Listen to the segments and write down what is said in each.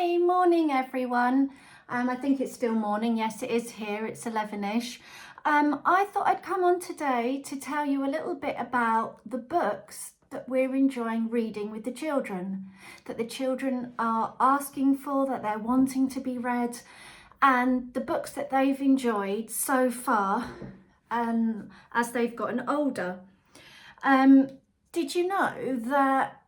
Hi, morning everyone. I think it's still morning. Yes, it is here. It's 11ish. I thought I'd come on today to tell you a little bit about the books that we're enjoying reading with the children, that the children are asking for, that they're wanting to be read, and the books that they've enjoyed so far as they've gotten older. Did you know that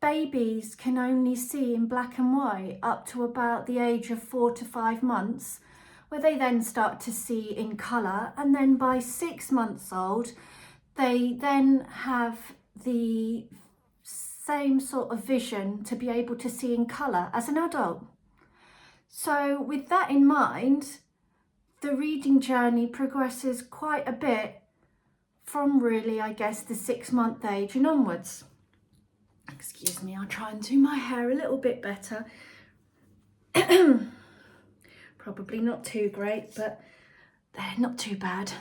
babies can only see in black and white up to about the age of 4 to 5 months, where they then start to see in colour, and then by 6 months old they then have the same sort of vision to be able to see in colour as an adult. So with that in mind, the reading journey progresses quite a bit from really, I guess, the 6-month age and onwards. Excuse me, I'll try and do my hair a little bit better. Probably not too great, but they're not too bad.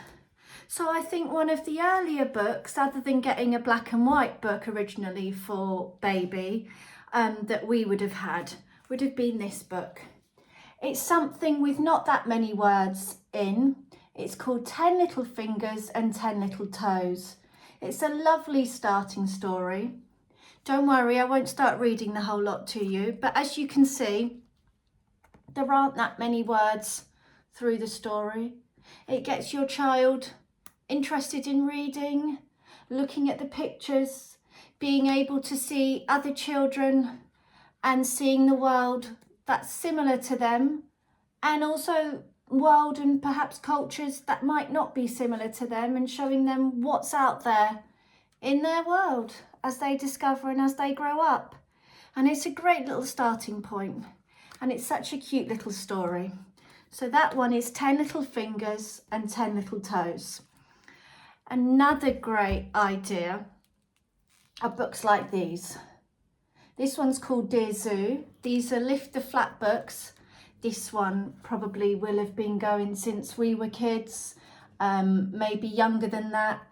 So I think one of the earlier books, other than getting a black and white book originally for baby, that we would have had, would have been this book. It's something with not that many words in. It's called 10 Little Fingers and 10 Little Toes. It's a lovely starting story. Don't worry, I won't start reading the whole lot to you, but as you can see, there aren't that many words through the story. It gets your child interested in reading, looking at the pictures, being able to see other children and seeing the world that's similar to them, and also world and perhaps cultures that might not be similar to them, and showing them what's out there in their world as they discover and as they grow up. And it's a great little starting point, and it's such a cute little story. So that one is 10 Little Fingers and 10 Little Toes. Another great idea are books like these. This one's called Dear Zoo. These are lift the flat books. This one probably will have been going since we were kids, maybe younger than that.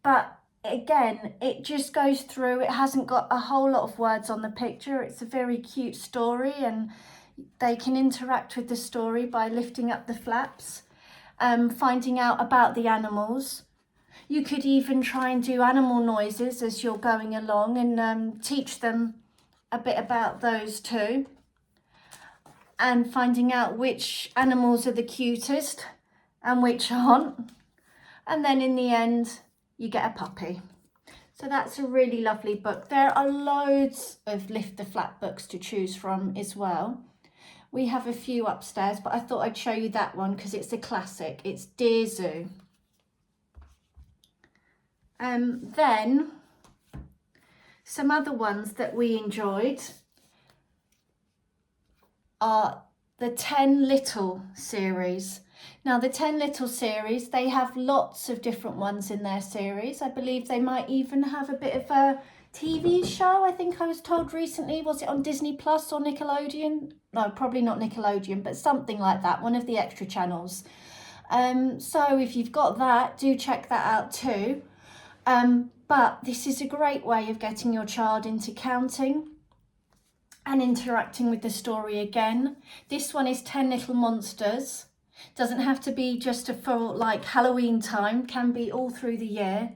But again, it just goes through. It hasn't got a whole lot of words on the picture. It's a very cute story, and they can interact with the story by lifting up the flaps, finding out about the animals. You could even try and do animal noises as you're going along, and teach them a bit about those too, and finding out which animals are the cutest and which aren't. And then in the end, you get a puppy. So that's a really lovely book. There are loads of lift the flat books to choose from as well. We have a few upstairs, but I thought I'd show you that one because it's a classic. It's Dear Zoo. Then some other ones that we enjoyed are the 10 Little series. Now the 10 Little series, they have lots of different ones in their series. I believe they might even have a bit of a TV show. I think I was told recently, was it on Disney Plus or Nickelodeon? No, probably not Nickelodeon, but something like that, one of the extra channels. So if you've got that, do check that out too. But this is a great way of getting your child into counting and interacting with the story again. This one is 10 Little Monsters. Doesn't have to be just for like Halloween time, can be all through the year.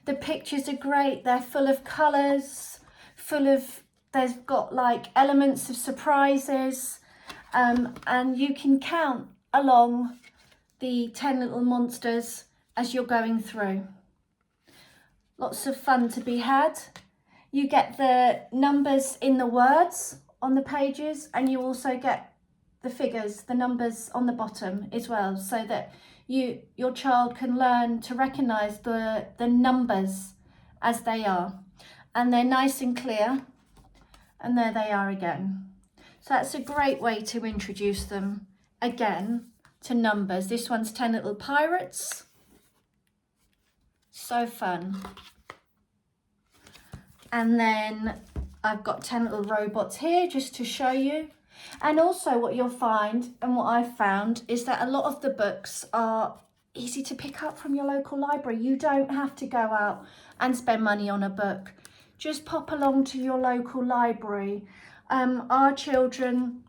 The pictures are great. They're full of colours, they've got like elements of surprises, and you can count along the 10 Little Monsters as you're going through. Lots of fun to be had. You get the numbers in the words on the pages, and you also get the figures, the numbers on the bottom as well, so that your child can learn to recognise the numbers as they are. And they're nice and clear, and there they are again. So that's a great way to introduce them again to numbers. This one's 10 Little Pirates. So fun. And then I've got 10 Little Robots here just to show you. And also what you'll find, and what I've found, is that a lot of the books are easy to pick up from your local library. You don't have to go out and spend money on a book. Just pop along to your local library Our children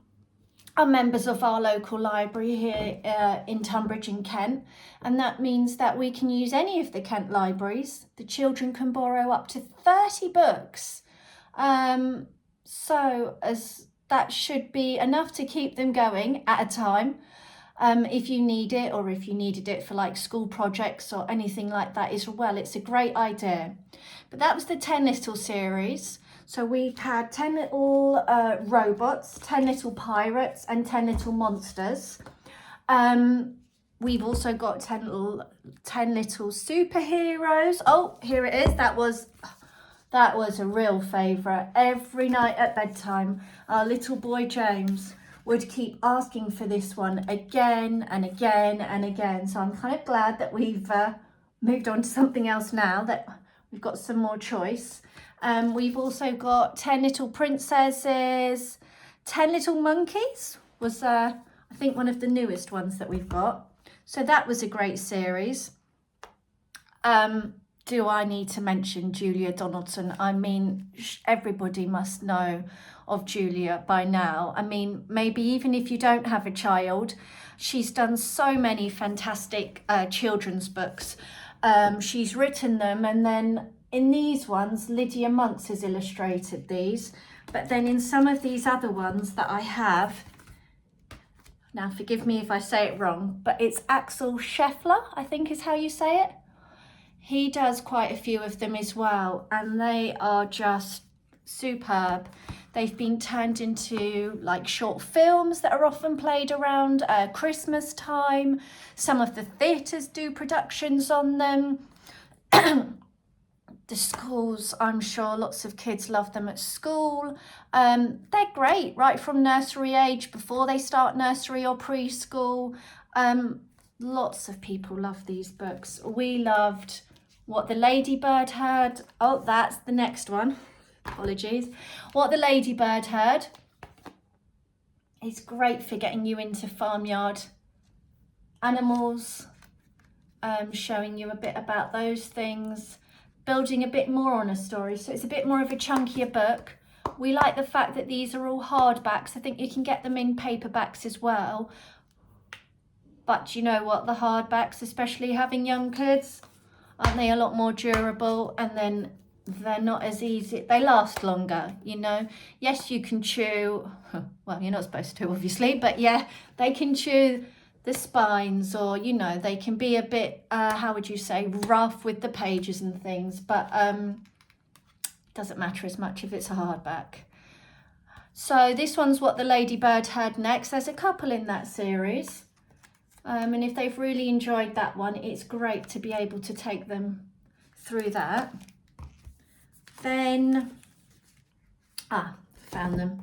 are members of our local library here in Tunbridge in Kent, and that means that we can use any of the Kent libraries. The children can borrow up to 30 books, so as that should be enough to keep them going at a time. If you need it, or if you needed it for like school projects or anything like that as well, it's a great idea. But that was the 10 Little series. So we've had 10 little robots, 10 little pirates, and 10 little monsters. We've also got 10 little superheroes. Oh, here it is. That was a real favourite. Every night at bedtime, our little boy James would keep asking for this one again and again and again. So I'm kind of glad that we've moved on to something else now, that we've got some more choice. We've also got 10 little princesses, 10 little monkeys was I think one of the newest ones that we've got. So that was a great series. Do I need to mention Julia Donaldson? I mean, everybody must know of Julia by now. I mean, maybe even if you don't have a child, she's done so many fantastic children's books. She's written them, and then in these ones, Lydia Muntz has illustrated these. But then in some of these other ones that I have, now forgive me if I say it wrong, but it's Axel Scheffler, I think is how you say it. He does quite a few of them as well, and they are just superb. They've been turned into like short films that are often played around Christmas time. Some of the theatres do productions on them. The schools, I'm sure lots of kids love them at school. They're great right from nursery age, before they start nursery or preschool. Lots of people love these books. We loved What the Ladybird Heard. Oh, that's the next one. Apologies. What the Ladybird Heard. It's great for getting you into farmyard animals, showing you a bit about those things, building a bit more on a story. So it's a bit more of a chunkier book. We like the fact that these are all hardbacks. I think you can get them in paperbacks as well. But you know what, the hardbacks, especially having young kids, aren't they a lot more durable? And then they're not as easy, they last longer, you know. Yes, you can chew, well, you're not supposed to obviously, but yeah, they can chew the spines, or you know, they can be a bit how would you say, rough with the pages and things, but doesn't matter as much if it's a hardback. So this one's What the Ladybird Heard Next. There's a couple in that series, and if they've really enjoyed that one, it's great to be able to take them through that. Then found them.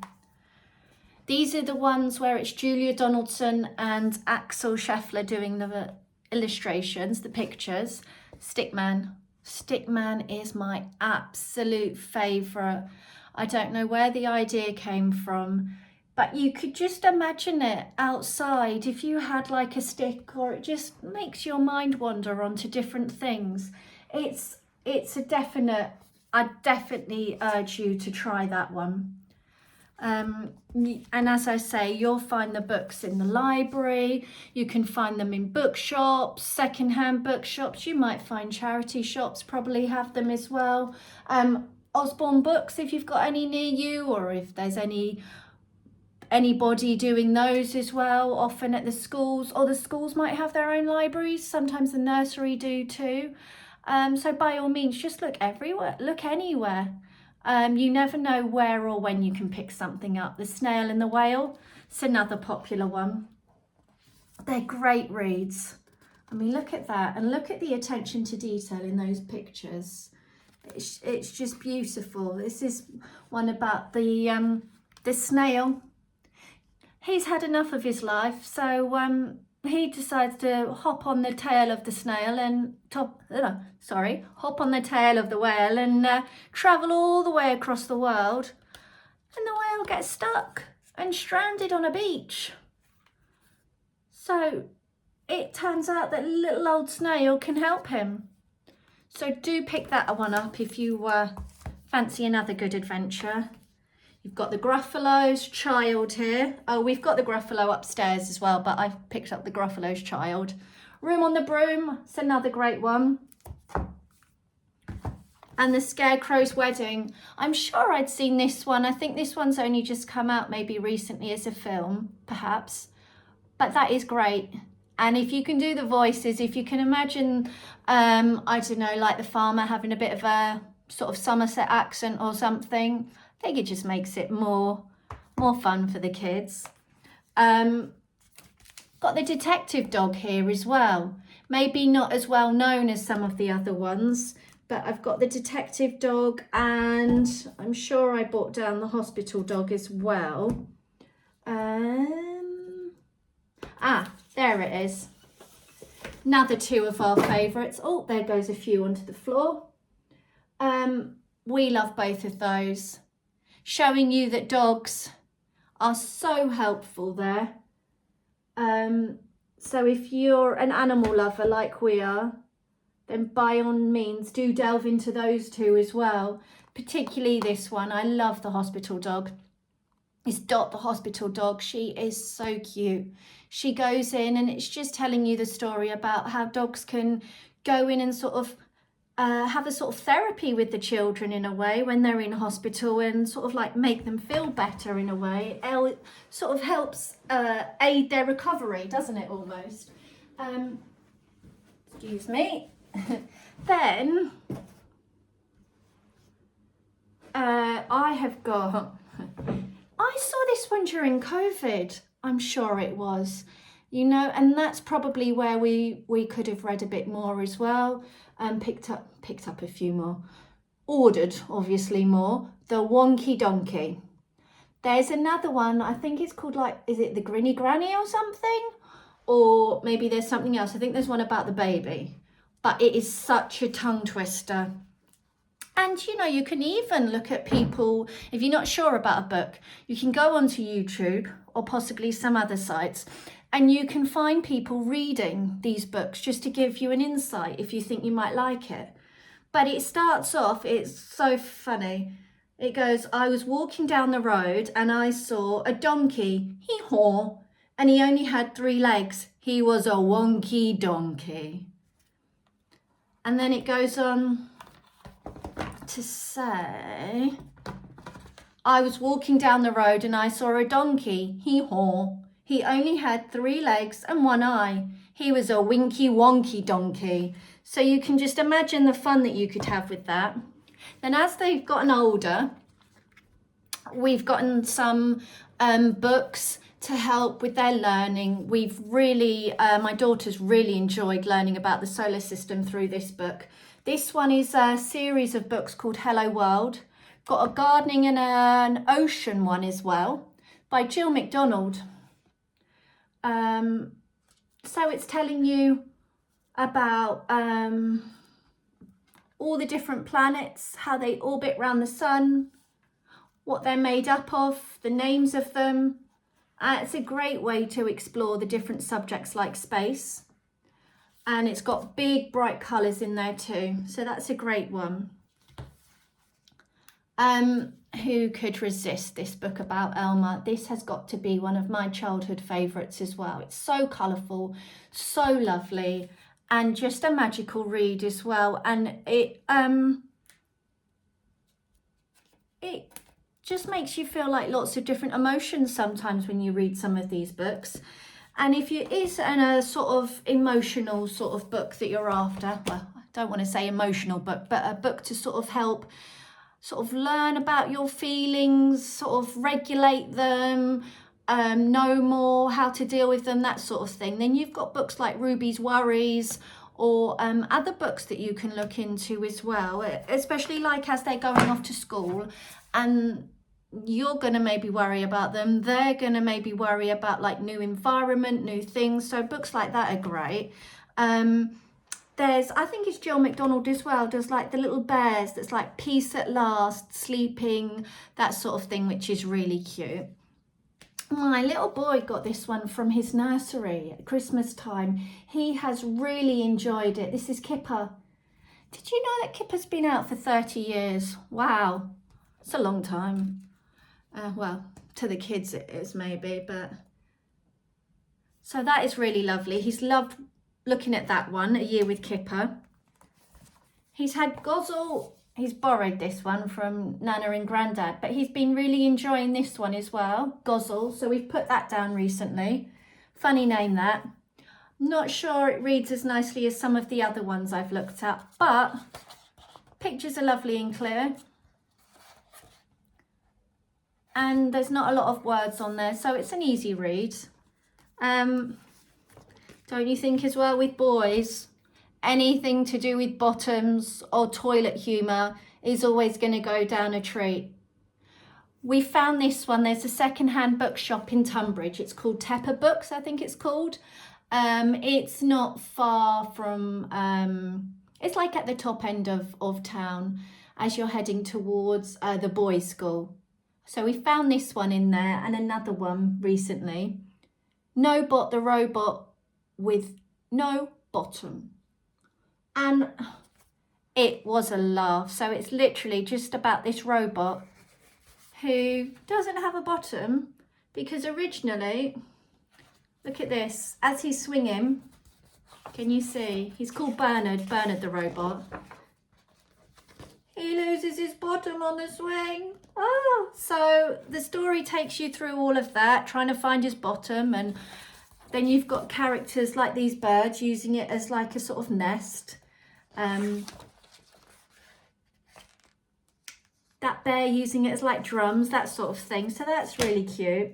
These are the ones where it's Julia Donaldson and Axel Scheffler doing the illustrations, the pictures. Stickman. Stickman is my absolute favourite. I don't know where the idea came from, but you could just imagine it outside if you had like a stick, or it just makes your mind wander onto different things. It's a definite, I definitely urge you to try that one. And as I say, you'll find the books in the library, you can find them in bookshops, secondhand bookshops, you might find charity shops probably have them as well. Osborne Books, if you've got any near you, or if there's anybody doing those as well, often at the schools, or the schools might have their own libraries, sometimes the nursery do too. So by all means, just look everywhere, look anywhere. You never know where or when you can pick something up. The Snail and the Whale, it's another popular one. They're great reads. I mean, look at that, and look at the attention to detail in those pictures. It's just beautiful. This is one about the snail. He's had enough of his life, so he decides to hop on the tail of the snail and hop on the tail of the whale and travel all the way across the world. And the whale gets stuck and stranded on a beach. So it turns out that little old snail can help him. So do pick that one up if you fancy another good adventure. You've got the Gruffalo's Child here. Oh, we've got the Gruffalo upstairs as well, but I've picked up the Gruffalo's Child. Room on the Broom, it's another great one. And the Scarecrow's Wedding. I'm sure I'd seen this one. I think this one's only just come out maybe recently as a film, perhaps. But that is great. And if you can do the voices, if you can imagine, I don't know, like the farmer having a bit of a sort of Somerset accent or something, I think it just makes it more fun for the kids. Got the detective dog here as well. Maybe not as well known as some of the other ones, but I've got the detective dog, and I'm sure I brought down the hospital dog as well. There it is. Another two of our favourites. Oh, there goes a few onto the floor. We love both of those. Showing you that dogs are so helpful there. So if you're an animal lover like we are, then by all means do delve into those two as well. Particularly this one. I love the hospital dog. It's Dot the hospital dog. She is so cute. She goes in and it's just telling you the story about how dogs can go in and sort of have a sort of therapy with the children in a way when they're in hospital, and sort of like make them feel better in a way. It sort of helps aid their recovery, doesn't it, almost? Excuse me. Then I have got, I saw this one during COVID, I'm sure it was, you know, and that's probably where we could have read a bit more as well, and picked up a few more, ordered obviously more. The Wonky Donkey. There's another one, I think it's called, like, is it the Grinny Granny or something? Or maybe there's something else. I think there's one about the baby. But it is such a tongue twister. And, you know, you can even look at people, if you're not sure about a book, you can go onto YouTube or possibly some other sites, and you can find people reading these books just to give you an insight if you think you might like it. But it starts off, it's so funny. It goes, I was walking down the road and I saw a donkey, hee-haw, and he only had 3 legs. He was a wonky donkey. And then it goes on to say, I was walking down the road and I saw a donkey, hee-haw. He only had 3 legs and 1 eye. He was a winky wonky donkey. So you can just imagine the fun that you could have with that. Then as they've gotten older, we've gotten some books to help with their learning. We've really, my daughter's really enjoyed learning about the solar system through this book. This one is a series of books called Hello World. Got a gardening and an ocean one as well by Jill McDonald. So it's telling you about all the different planets, how they orbit around the sun, what they're made up of, the names of them. It's a great way to explore the different subjects like space. And it's got big bright colours in there too. So that's a great one. Who could resist this book about Elma? This has got to be one of my childhood favourites as well. It's so colourful, so lovely, and just a magical read as well. And it just makes you feel like lots of different emotions sometimes when you read some of these books. And if it is a sort of emotional sort of book that you're after, well, I don't want to say emotional book, but a book to sort of help sort of learn about your feelings, sort of regulate them, know more how to deal with them, that sort of thing, then you've got books like Ruby's Worries, or other books that you can look into as well, especially like as they're going off to school and you're going to maybe worry about them, they're going to maybe worry about like new environment, new things. So books like that are great. There's, I think it's Jill McDonald as well, does like the little bears that's like peace at last, sleeping, that sort of thing, which is really cute. My little boy got this one from his nursery at Christmas time. He has really enjoyed it. This is Kipper. Did you know that Kipper's been out for 30 years? Wow, it's a long time. Well, to the kids it is maybe, but... So that is really lovely. He's loved looking at that one, A Year with Kipper. He's had Gozzle, he's borrowed this one from Nana and Grandad, but he's been really enjoying this one as well, Gozzle. So we've put that down recently. Funny name that. Not sure it reads as nicely as some of the other ones I've looked at, but pictures are lovely and clear. And there's not a lot of words on there, so it's an easy read. Don't you think as well with boys, anything to do with bottoms or toilet humour is always going to go down a treat? We found this one. There's a second-hand bookshop in Tunbridge. It's called Tepper Books, I think it's called. It's not far from, it's like at the top end of town as you're heading towards the boys' school. So we found this one in there and another one recently. Nobot the robot with no bottom. And it was a laugh. So it's literally just about this robot who doesn't have a bottom, because originally, look at this, as he's swinging, can you see? He's called Bernard the robot. He loses his bottom on the swing. Oh, so the story takes you through all of that, trying to find his bottom, and then you've got characters like these birds using it as like a sort of nest. That bear using it as like drums, that sort of thing. So that's really cute.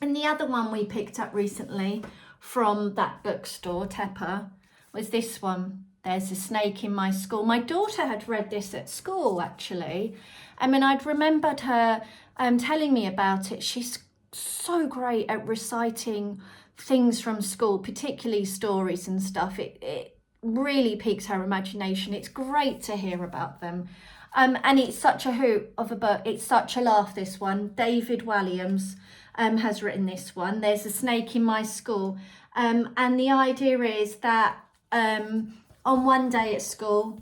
And the other one we picked up recently from that bookstore, Tepper, was this one. There's a Snake in My School. My daughter had read this at school, actually. I mean, I'd remembered her telling me about it. She's so great at reciting things from school, particularly stories and stuff. It really piques her imagination. It's great to hear about them. And it's such a hoot of a book. It's such a laugh, this one. David Walliams has written this one. There's a Snake in My School. And the idea is that on one day at school,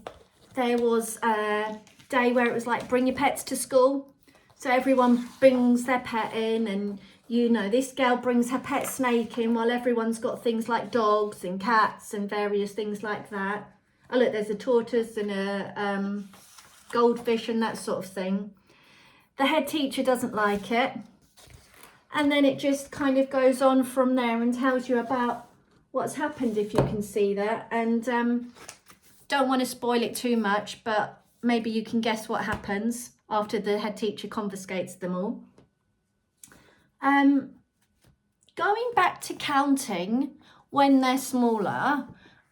there was a day where it was like, bring your pets to school. So everyone brings their pet in, and you know, this girl brings her pet snake in while everyone's got things like dogs and cats and various things like that. Oh look, there's a tortoise and a goldfish and that sort of thing. The head teacher doesn't like it. And then it just kind of goes on from there and tells you about what's happened, if you can see that. And don't want to spoil it too much, but maybe you can guess what happens after the head teacher confiscates them all. Going back to counting when they're smaller,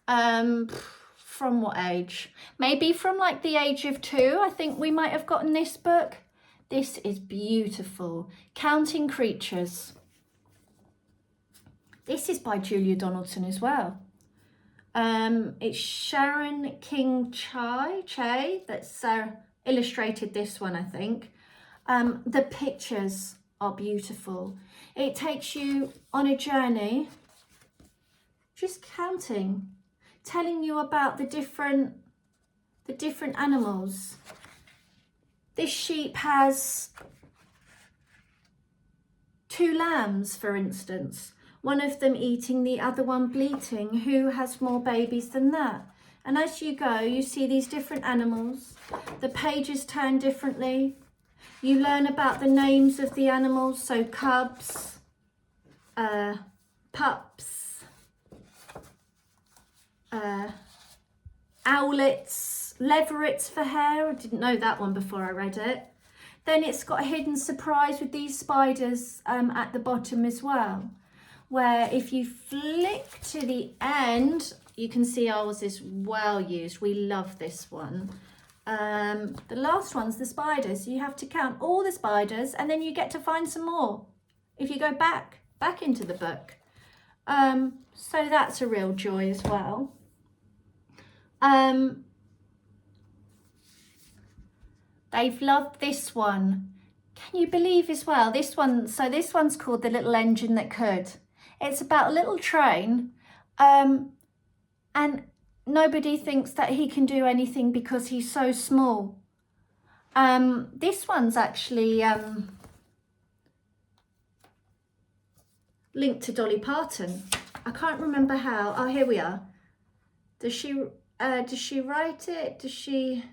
from what age? Maybe from like the age of 2, I think we might have gotten this book. This is beautiful. Counting Creatures. This is by Julia Donaldson as well. It's Sharon King Che that's illustrated this one, I think. The pictures are beautiful. It takes you on a journey, just counting, telling you about the different animals. This sheep has 2 lambs, for instance. One of them eating, the other one bleating. Who has more babies than that? And as you go, you see these different animals. The pages turn differently. You learn about the names of the animals. So cubs, pups, owlets, leverets for hair. I didn't know that one before I read it. Then it's got a hidden surprise with these spiders at the bottom as well, where if you flick to the end, you can see ours is well used. We love this one. The last one's the spiders. You have to count all the spiders and then you get to find some more if you go back into the book. So that's a real joy as well. They've loved this one. Can you believe as well? This one's called The Little Engine That Could. It's about a little train, and nobody thinks that he can do anything because he's so small. This one's actually linked to Dolly Parton. I can't remember how. Oh, here we are. Does she write it? Does she?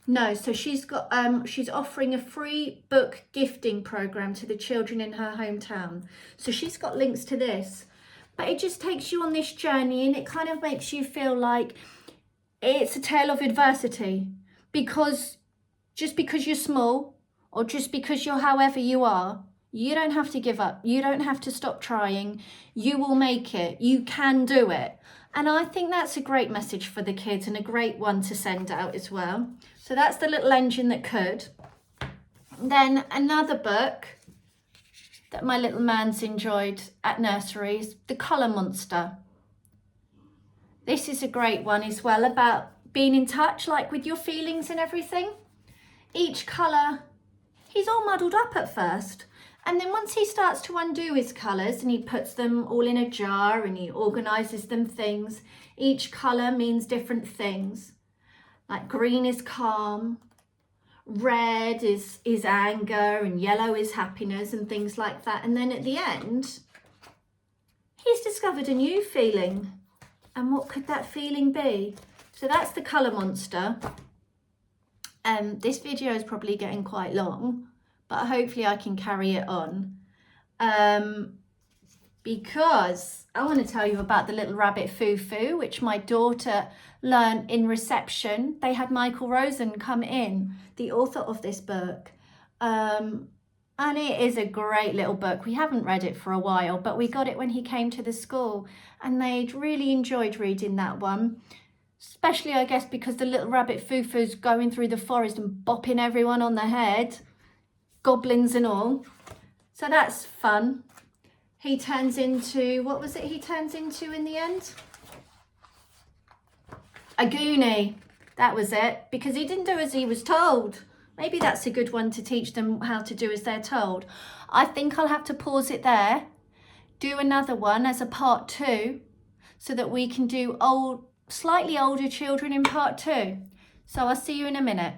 No, so she's offering a free book gifting program to the children in her hometown. So she's got links to this, but it just takes you on this journey, and it kind of makes you feel like it's a tale of adversity, because just because you're small, or just because you're however you are, you don't have to give up. You don't have to stop trying. You will make it. You can do it. And I think that's a great message for the kids, and a great one to send out as well. So that's the little engine that could. Then another book that my little man's enjoyed at nurseries, The Colour Monster. This is a great one as well, about being in touch, like with your feelings and everything. Each colour, he's all muddled up at first. And then once he starts to undo his colours and he puts them all in a jar and he organises them things, each colour means different things. Like green is calm, red is anger, and yellow is happiness, and things like that. And then at the end, he's discovered a new feeling. And what could that feeling be? So that's The Colour Monster. This video is probably getting quite long, but hopefully I can carry it on. Because I want to tell you about the Little Rabbit Foo-Foo, which my daughter learned in reception. They had Michael Rosen come in, the author of this book. And it is a great little book. We haven't read it for a while, but we got it when he came to the school, and they'd really enjoyed reading that one. Especially, I guess, because the Little Rabbit Foo-Foo's going through the forest and bopping everyone on the head, goblins and all. So that's fun. He turns into, what was it he turns into in the end? A goonie. That was it. Because he didn't do as he was told. Maybe that's a good one to teach them how to do as they're told. I think I'll have to pause it there. Do another one as a part 2. So that we can do slightly older children in part 2. So I'll see you in a minute.